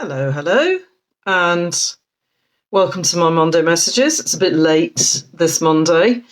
Hello, and welcome to my Monday messages. It's a bit late this Monday,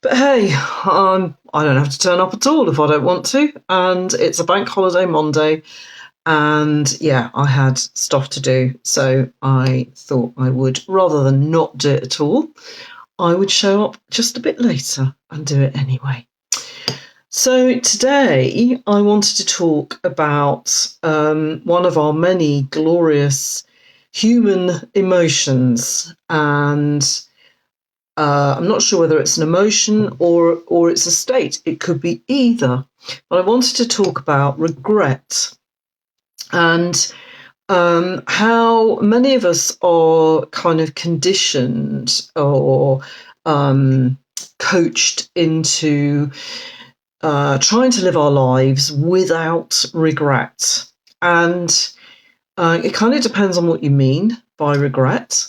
but hey, I don't have to turn up at all if I don't want to, and it's a bank holiday Monday, and yeah, I had stuff to do, so I thought I would, rather than not do it at all, I would show up just a bit later and do it anyway. So today I wanted to talk about one of our many glorious human emotions, and I'm not sure whether it's an emotion or it's a state. It could be either, but I wanted to talk about regret and how many of us are kind of conditioned or coached into trying to live our lives without regret. And it kind of depends on what you mean by regret.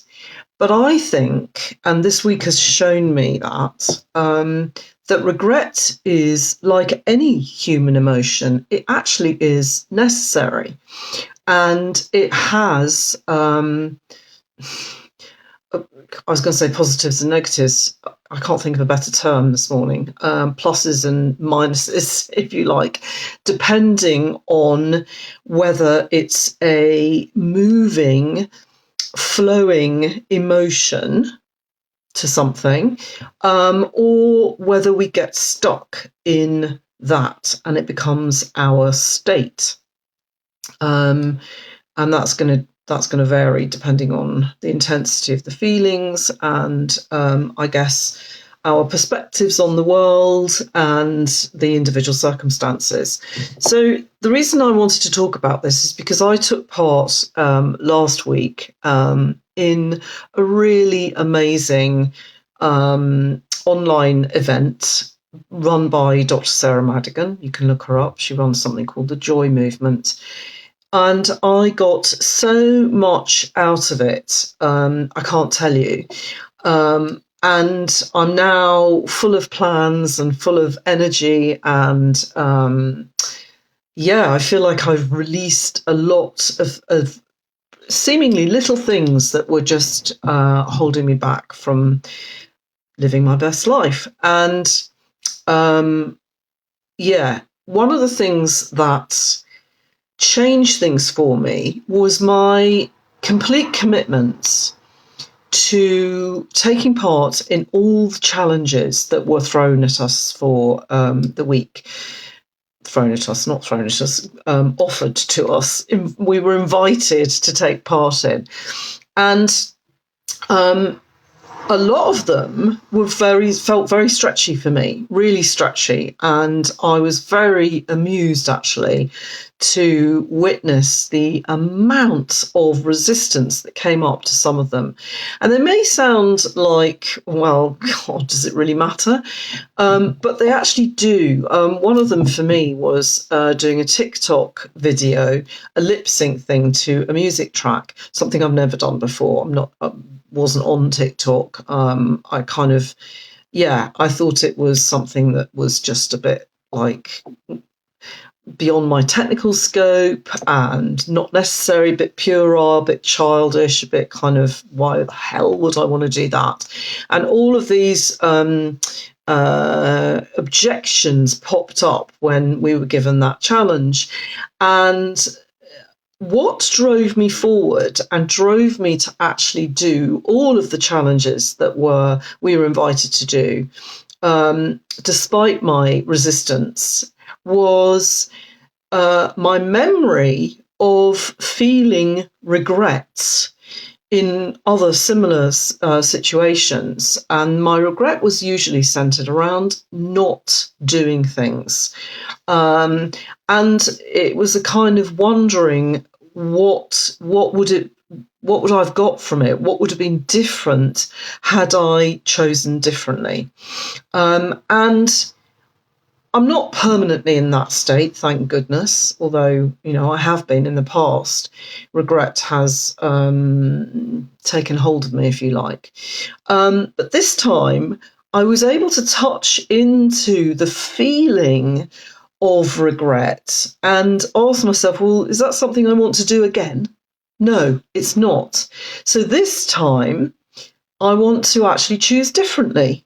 But I think, and this week has shown me that, that regret is like any human emotion. It actually is necessary. And it has, I was going to say positives and negatives. I can't think of a better term this morning. Pluses and minuses, if you like, depending on whether it's a moving, flowing emotion to something, or whether we get stuck in that and it becomes our state. And that's going to vary depending on the intensity of the feelings and I guess our perspectives on the world and the individual circumstances. So the reason I wanted to talk about this is because I took part last week in a really amazing online event run by Dr. Sarah Madigan. You can look her up. She runs something called the Joy Movement. And I got so much out of it, I can't tell you. And I'm now full of plans and full of energy. And I feel like I've released a lot of seemingly little things that were just holding me back from living my best life. And one of the things that changed things for me was my complete commitment to taking part in all the challenges that were thrown at us for the week. Thrown at us, not thrown at us, offered to us. We were invited to take part in. And a lot of them felt very stretchy for me, really stretchy. And I was very amused, actually, to witness the amount of resistance that came up to some of them. And they may sound like, well, God, does it really matter? But they actually do. One of them for me was doing a TikTok video, a lip sync thing to a music track, something I've never done before. Wasn't on TikTok. I thought it was something that was just a bit like beyond my technical scope and not necessary, a bit puerile, a bit childish, a bit kind of, why the hell would I want to do that? And all of these objections popped up when we were given that challenge. And what drove me forward and drove me to actually do all of the challenges that we were invited to do, despite my resistance, was my memory of feeling regrets in other similar situations. And my regret was usually centered around not doing things. And it was a kind of wondering what would I have got from it? What would have been different had I chosen differently? And I'm not permanently in that state, thank goodness, although, I have been in the past. Regret has taken hold of me, if you like. But this time, I was able to touch into the feeling of regret and ask myself, well, is that something I want to do again? No, it's not. So this time, I want to actually choose differently.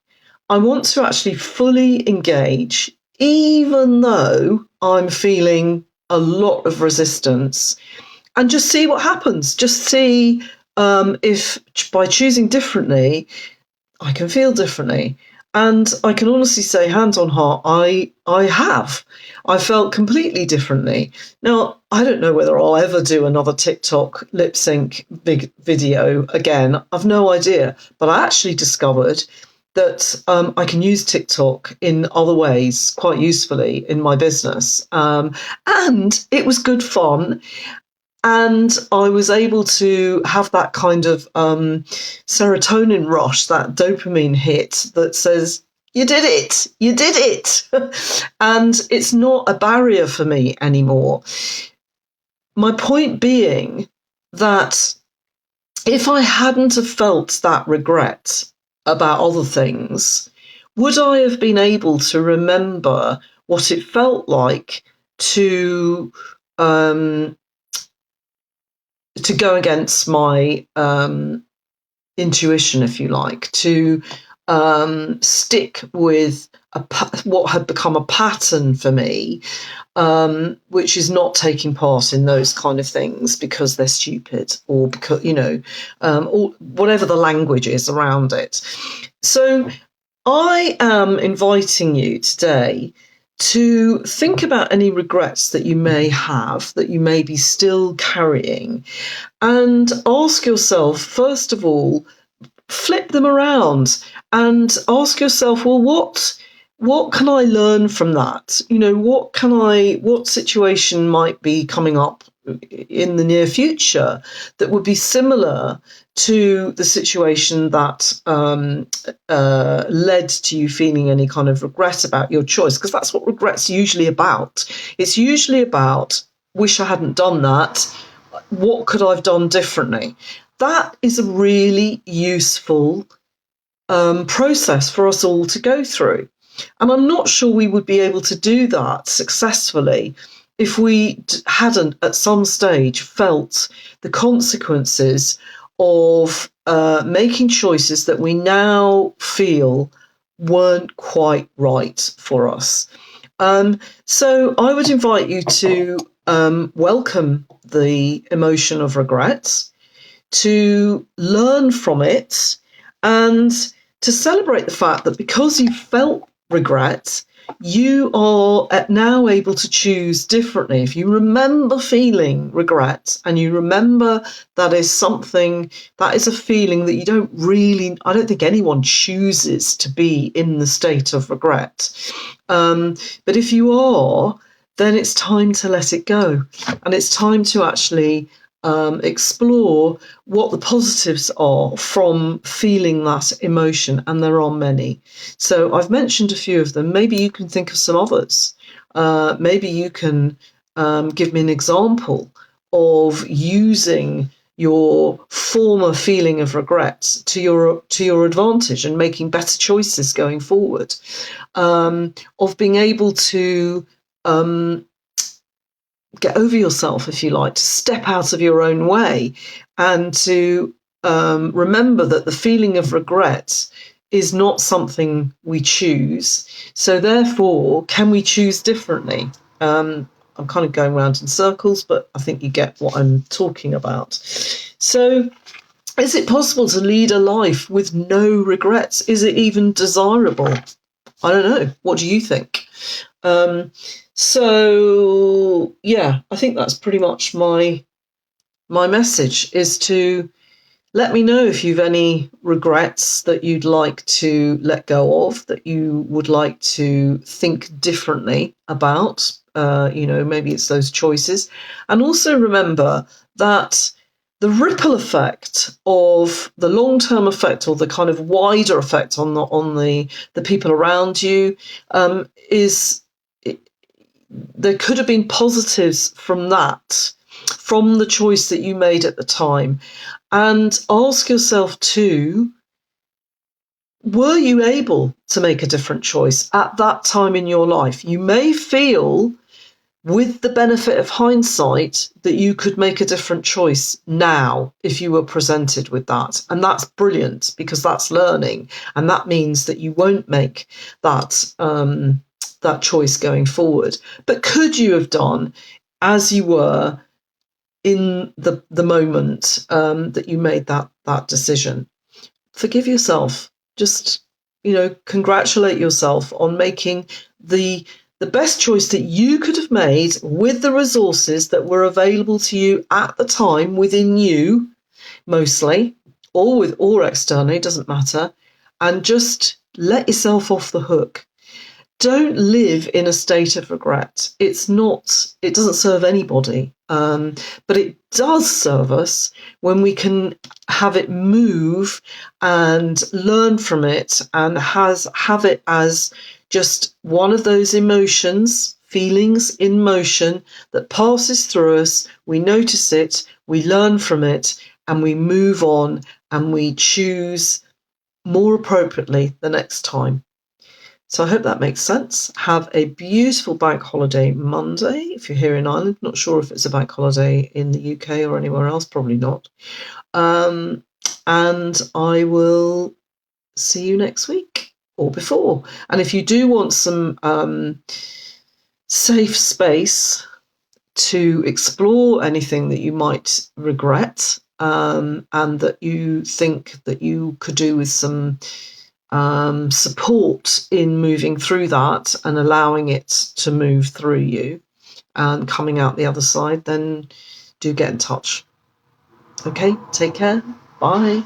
I want to actually fully engage, even though I'm feeling a lot of resistance, and just see what happens. Just see if by choosing differently, I can feel differently. And I can honestly say, hand on heart, I have. I felt completely differently. Now, I don't know whether I'll ever do another TikTok lip sync big video again. I've no idea. But I actually discovered that I can use TikTok in other ways quite usefully in my business. And it was good fun. And I was able to have that kind of serotonin rush, that dopamine hit that says, you did it, you did it. And it's not a barrier for me anymore. My point being that if I hadn't have felt that regret about other things, would I have been able to remember what it felt like to go against my intuition, if you like, to stick with what had become a pattern for me, which is not taking part in those kind of things because they're stupid, or because, or whatever the language is around it. So I am inviting you today to think about any regrets that you may have, that you may be still carrying, and ask yourself, first of all, flip them around and ask yourself, well, what can I learn from that? What situation might be coming up in the near future that would be similar to the situation that led to you feeling any kind of regret about your choice? Because that's what regret's usually about. It's usually about, wish I hadn't done that. What could I have done differently? That is a really useful process for us all to go through. And I'm not sure we would be able to do that successfully if we hadn't at some stage felt the consequences of making choices that we now feel weren't quite right for us. So I would invite you to welcome the emotion of regret, to learn from it, and to celebrate the fact that because you felt regret, you are now able to choose differently. If you remember feeling regret and you remember that is something, that is a feeling that you don't really, I don't think anyone chooses to be in the state of regret. But if you are, then it's time to let it go. And it's time to actually explore what the positives are from feeling that emotion, and there are many. So I've mentioned a few of them. Maybe you can think of some others. Maybe you can give me an example of using your former feeling of regret to your advantage and making better choices going forward. Of being able to get over yourself, if you like, to step out of your own way, and to remember that the feeling of regret is not something we choose. So therefore, can we choose differently? I'm kind of going round in circles, but I think you get what I'm talking about. So is it possible to lead a life with no regrets? Is it even desirable? I don't know. What do you think? So yeah, I think that's pretty much my message, is to let me know if you've any regrets that you'd like to let go of, that you would like to think differently about. Maybe it's those choices. And also remember that the ripple effect of the long-term effect, or the kind of wider effect on the people around you, is there could have been positives from that, from the choice that you made at the time. And ask yourself too, were you able to make a different choice at that time in your life? You may feel with the benefit of hindsight, that you could make a different choice now if you were presented with that. And that's brilliant, because that's learning. And that means that you won't make that, that choice going forward. But could you have done as you were in the moment that you made that decision? Forgive yourself. Just, congratulate yourself on making the best choice that you could have made with the resources that were available to you at the time, within you mostly, or externally, doesn't matter. And just let yourself off the hook. Don't live in a state of regret. It doesn't serve anybody. But it does serve us when we can have it move and learn from it, and have it as just one of those feelings in motion that passes through us. We notice it, we learn from it, and we move on, and we choose more appropriately the next time. So I hope that makes sense. Have a beautiful bank holiday Monday if you're here in Ireland. Not sure if it's a bank holiday in the UK or anywhere else, probably not. And I will see you next week or before. And if you do want some safe space to explore anything that you might regret, and that you think that you could do with some support in moving through that and allowing it to move through you and coming out the other side, then do get in touch. Okay, take care. Bye.